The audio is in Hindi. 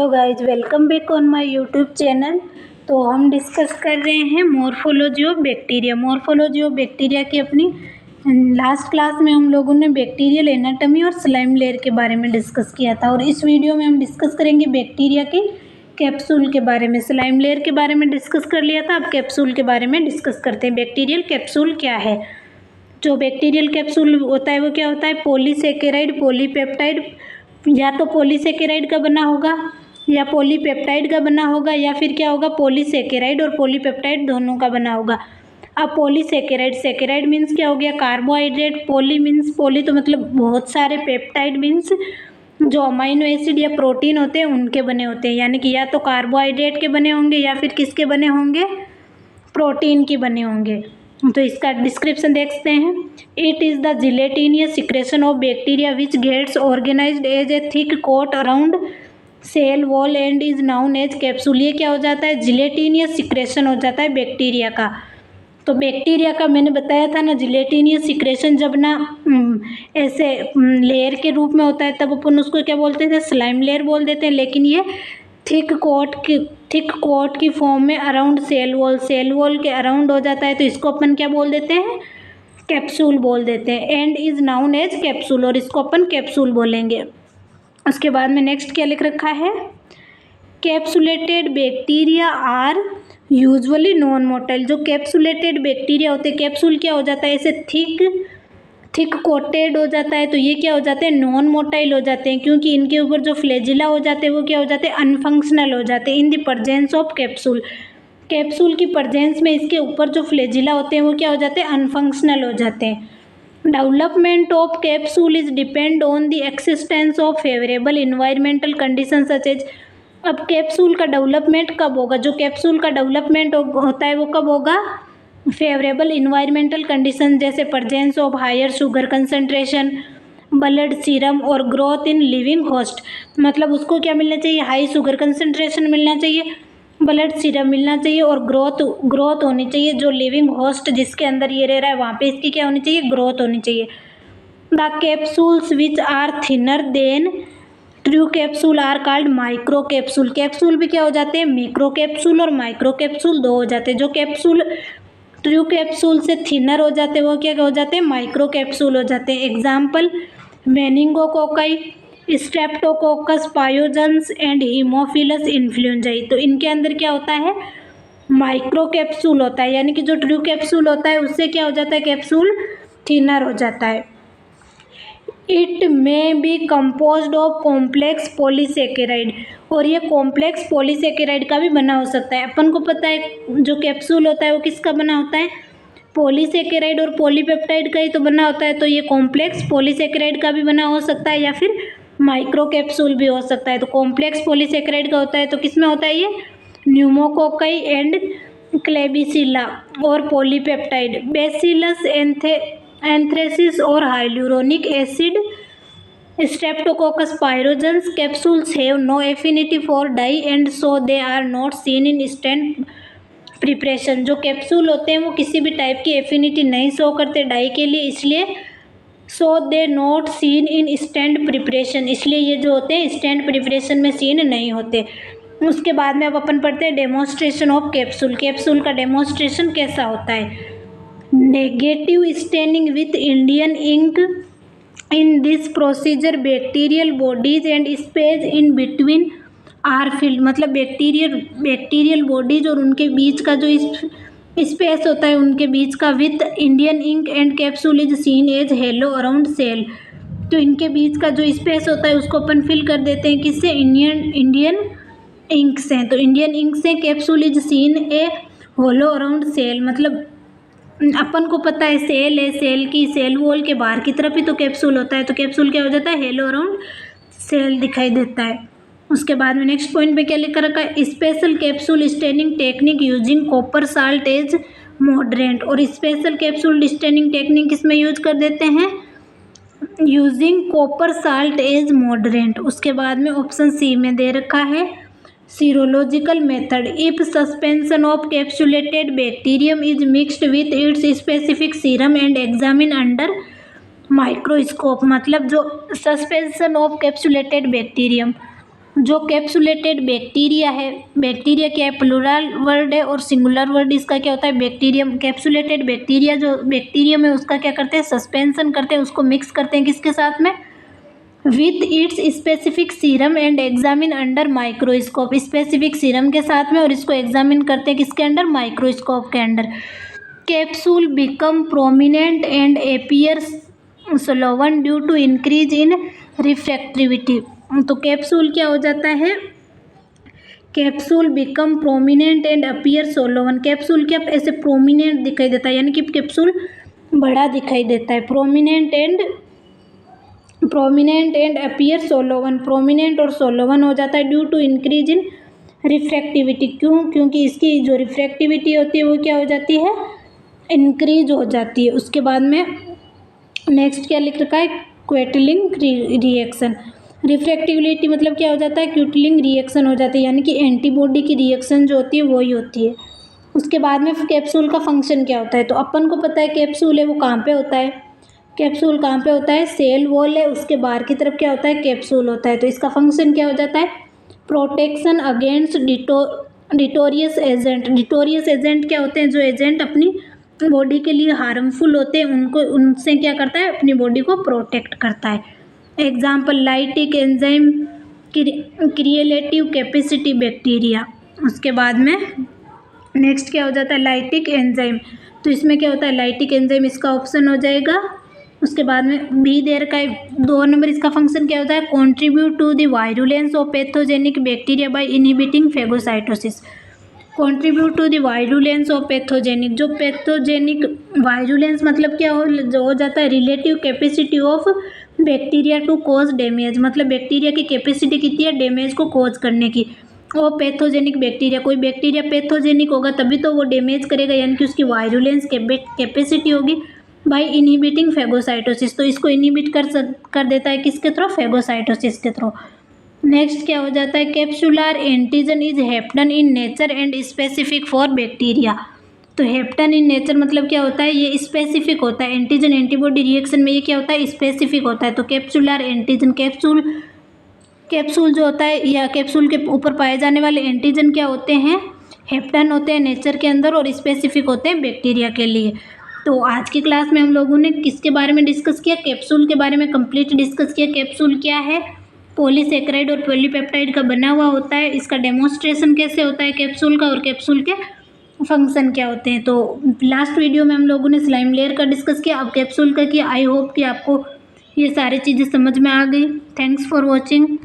Hello guys, welcome back on my YouTube channel. तो हम डिस्कस कर रहे हैं morphology of bacteria. Morphology of bacteria की अपनी लास्ट क्लास में हम लोगों ने बैक्टीरियल एनाटॉमी और स्लाइम लेयर के बारे में डिस्कस किया था, और इस वीडियो में हम डिस्कस करेंगे बैक्टीरिया के कैप्सूल के बारे में। स्लाइम लेयर के बारे में डिस्कस कर लिया था, अब कैप्सूल के बारे में डिस्कस करते हैं। बैक्टीरियल कैप्सूल क्या है? जो बैक्टीरियल कैप्सूल होता है वो क्या होता है? पॉलीसेकेराइड, पॉलीपेप्टाइड, या तो पॉलीसेकेराइड का बना होगा या पॉलीपेप्टाइड का बना होगा, या फिर क्या होगा, पॉलीसेकेराइड और पॉलीपेप्टाइड दोनों का बना होगा। अब पॉलीसेकेराइड, सेकेराइड मीन्स क्या हो गया? कार्बोहाइड्रेट। पॉली मीन्स पॉली तो मतलब बहुत सारे, पेप्टाइड मीन्स जो अमाइनो एसिड या प्रोटीन होते हैं उनके बने होते हैं, यानी कि या तो कार्बोहाइड्रेट के बने होंगे या फिर किसके बने होंगे? प्रोटीन के बने होंगे। तो इसका डिस्क्रिप्शन देखते हैं। It is the gelatinous secretion of bacteria which gets organised as a thick coat around cell wall and is known as capsule. ये क्या हो जाता है? जिलेटिनियस सिक्रेशन हो जाता है बैक्टीरिया का। तो बैक्टीरिया का मैंने बताया था ना, जिलेटिनियस सिक्रेशन जब ना ऐसे लेयर के रूप में होता है तब अपन उसको क्या बोलते थे? स्लाइम लेयर बोल देते हैं। लेकिन ये थिक कोट की फॉर्म में अराउंड सेल वॉल के अराउंड हो जाता है, तो इसको अपन क्या बोल देते हैं? कैप्सूल बोल देते हैं। And is known as capsule, और इसको अपन कैप्सूल बोलेंगे। उसके बाद में नेक्स्ट क्या लिख रखा है? Capsulated bacteria are usually non motile. जो कैप्सुलेटेड बैक्टीरिया होते हैं, कैप्सूल क्या हो जाता है? ऐसे थिक कोटेड हो जाता है, तो ये क्या हो जाते हैं? नॉन मोटाइल हो जाते हैं, क्योंकि इनके ऊपर जो फ्लैजिला हो जाते हैं वो क्या हो जाते हैं? अनफंक्शनल हो जाते हैं in the presence of capsule. Capsule की प्रेजेंस में इसके ऊपर जो फ्लैजिला होते हैं वो क्या हो जाते हैं? अनफंक्शनल हो जाते हैं। Development of capsule is depend on the existence of favourable environmental condition such as. अब कैप्सूल का डेवलपमेंट कब होगा? जो कैप्सूल का डेवलपमेंट होता है वो कब होगा? फेवरेबल इन्वायरमेंटल कंडीशन, जैसे presence of higher sugar concentration, blood serum और ग्रोथ इन लिविंग होस्ट। मतलब उसको क्या मिलना चाहिए? हाई शुगर कंसंट्रेशन मिलना चाहिए, ब्लड सीरम मिलना चाहिए, और ग्रोथ होनी चाहिए। जो लिविंग होस्ट जिसके अंदर ये रह रहा है वहाँ पे इसकी क्या होनी चाहिए? ग्रोथ होनी चाहिए। The capsules which are thinner than true capsule are called micro capsule. Capsule भी क्या हो जाते हैं? मैक्रो कैप्सूल और माइक्रो कैप्सूल दो हो जाते हैं। जो कैप्सूल ट्रू कैप्सूल से थिनर हो जाते हैं वो क्या हो जाते हैं? माइक्रो कैप्सूल हो जाते हैं। Example meningococci, streptococcus pyogenes and haemophilus influenzae. तो इनके अंदर क्या होता है? माइक्रो कैप्सूल होता है, यानी कि जो ट्रू कैप्सूल होता है उससे क्या हो जाता है? कैप्सूल थिनर हो जाता है। It may be composed of complex polysaccharide, और ये कॉम्प्लेक्स पॉलीसेकेराइड का भी बना हो सकता है। अपन को पता है जो कैप्सूल होता है वो किसका बना होता है? पॉलीसेकेराइड और पॉलीपेप्टाइड का ही तो बना होता है। तो ये कॉम्प्लेक्स पॉलीसेकेराइड का भी बना हो सकता है, या फिर माइक्रो कैप्सूल भी हो सकता है। तो कॉम्प्लेक्स पॉलीसेकेराइड का होता है तो किसमें होता है? ये न्यूमोकोकाई एंड क्लेबिसिला और पॉलीपेप्टाइड, बेसिलस एंथ्रेसिस और hyaluronic acid, streptococcus pyogenes. Capsules have no affinity for dye and so they are not seen in stained preparation. जो कैप्सूल होते हैं वो किसी भी टाइप की एफिनिटी नहीं शो करते डाई के लिए, इसलिए so they not seen in stained preparation, इसलिए ये जो होते हैं स्टैंड प्रिपरेशन में सीन नहीं होते। उसके बाद में अब अपन पढ़ते हैं डेमोन्स्ट्रेशन ऑफ कैप्सूल। कैप्सूल का डेमोन्स्ट्रेशन कैसा होता है? Negative staining with Indian ink. In this procedure bacterial bodies and space in between are filled. मतलब बैक्टीरियल बॉडीज और उनके बीच का जो स्पेस होता है उनके बीच का with Indian ink and capsule is seen as halo around cell. तो इनके बीच का जो स्पेस होता है उसको अपन फिल कर देते हैं किससे? इंडियन इंक से। तो इंडियन इंक से capsule is seen a halo around cell. मतलब अपन को पता है सेल है, सेल वॉल के बाहर की तरफ ही तो कैप्सूल होता है, तो कैप्सूल क्या हो जाता है? हेलो अराउंड सेल दिखाई देता है। उसके बाद में नेक्स्ट पॉइंट पे क्या लिख रखा है? Special capsule staining technique using copper salt as mordant. और स्पेशल कैप्सूल स्टेनिंग टेक्निक किसमें यूज कर देते हैं? Using copper salt as mordant. उसके बाद में ऑप्शन सी में दे रखा है serological method. If suspension of capsulated bacterium is mixed with its specific serum and examined under microscope। मतलब जो suspension of capsulated bacterium जो कैप्सुलेटेड बैक्टीरिया है, बैक्टीरिया क्या है, प्लूरल वर्ड है और सिंगुलर वर्ड इसका क्या होता है, बैक्टीरियम। कैप्सुलेटेड बैक्टीरिया जो बैक्टीरियम है उसका क्या करते हैं, सस्पेंशन करते हैं, उसको मिक्स करते हैं किसके साथ में, with its specific serum and examine under microscope, specific serum के साथ में, और इसको एग्जामिन करते हैं किसके अंडर, माइक्रोस्कोप के under. Capsule become prominent and appear swollen due to increase in refractivity. तो कैप्सूल क्या हो जाता है, capsule become prominent and appear swollen. Capsule क्या ऐसे प्रोमिनेंट दिखाई देता है, यानी कि कैप्सूल बड़ा दिखाई देता है। Prominent and appear swollen, prominent और सोलोवन हो जाता है due to increase in refractivity. क्यों, क्योंकि इसकी जो रिफ्रैक्टिविटी होती है वो क्या हो जाती है, इंक्रीज हो जाती है। उसके बाद में नेक्स्ट क्या लिख रखा है, क्वेटलिंग रिएक्शन। रिफ्रैक्टिविटी मतलब क्या हो जाता है, क्यूटलिंग रिएक्शन हो जाती है, यानी कि एंटीबॉडी की रिएक्शन जो होती है वही होती है। उसके बाद में कैप्सूल का फंक्शन क्या होता है, तो अपन को पता है कैप्सूल है वो कहाँ पे होता है, कैप्सूल कहाँ पे होता है, सेल वॉल है, उसके बाहर की तरफ क्या होता है, कैप्सूल होता है। तो इसका फंक्शन क्या हो जाता है, प्रोटेक्शन अगेंस्ट डिटोरियस एजेंट। डिटोरियस एजेंट क्या होते हैं, जो एजेंट अपनी बॉडी के लिए हार्मफुल होते हैं उनको, उनसे क्या करता है, अपनी बॉडी को प्रोटेक्ट करता है। Example lytic enzyme, creative capacity bacteria. उसके बाद में नेक्स्ट क्या हो जाता है, लाइटिक एंजाइम। तो इसमें क्या होता है, लाइटिक एंजाइम इसका ऑप्शन हो जाएगा। उसके बाद में बी देर का 2 नंबर, इसका फंक्शन क्या होता है, contribute to the virulence of pathogenic bacteria by inhibiting phagocytosis. Contribute to the virulence of pathogenic, जो पैथोजेनिक वायरुलेंस मतलब क्या हो जाता है, relative capacity of bacteria to cause damage, मतलब बैक्टीरिया की कैपेसिटी कितनी है डैमेज को कॉज करने की। और पैथोजेनिक बैक्टीरिया, कोई बैक्टीरिया पैथोजेनिक होगा तभी तो वो डैमेज करेगा, यानी कि उसकी वायरुलेंस कैपेसिटी होगी बाय इनहिबिटिंग फेगोसाइटोसिस। तो इसको इनहिबिट कर देता है किसके थ्रू, फेगोसाइटोसिस के थ्रू। नेक्स्ट क्या हो जाता है, capsular antigen is hapten in nature and specific for bacteria. तो हैप्टन इन नेचर मतलब क्या होता है, ये स्पेसिफिक होता है। एंटीजन एंटीबॉडी रिएक्शन में ये क्या होता है, स्पेसिफिक होता है। तो कैप्सुलर एंटीजन, कैप्सूल जो होता है या कैप्सूल के ऊपर पाए जाने वाले एंटीजन क्या होते हैं, हैप्टन होते हैं नेचर के अंदर, और स्पेसिफिक होते हैं बैक्टीरिया के लिए। तो आज की क्लास में हम लोगों ने किसके बारे में डिस्कस किया, कैप्सूल के बारे में कंप्लीट डिस्कस किया। कैप्सूल क्या है, पॉलीसेकेराइड और पॉलीपेप्टाइड का बना हुआ होता है। इसका डेमोन्स्ट्रेशन कैसे होता है कैप्सूल का, और कैप्सूल के फंक्शन क्या होते हैं। तो लास्ट वीडियो में हम लोगों ने स्लाइम लेयर का डिस्कस किया, अब कैप्सूल का किया। आई होप कि आपको ये सारी चीज़ें समझ में आ गई। Thanks for watching.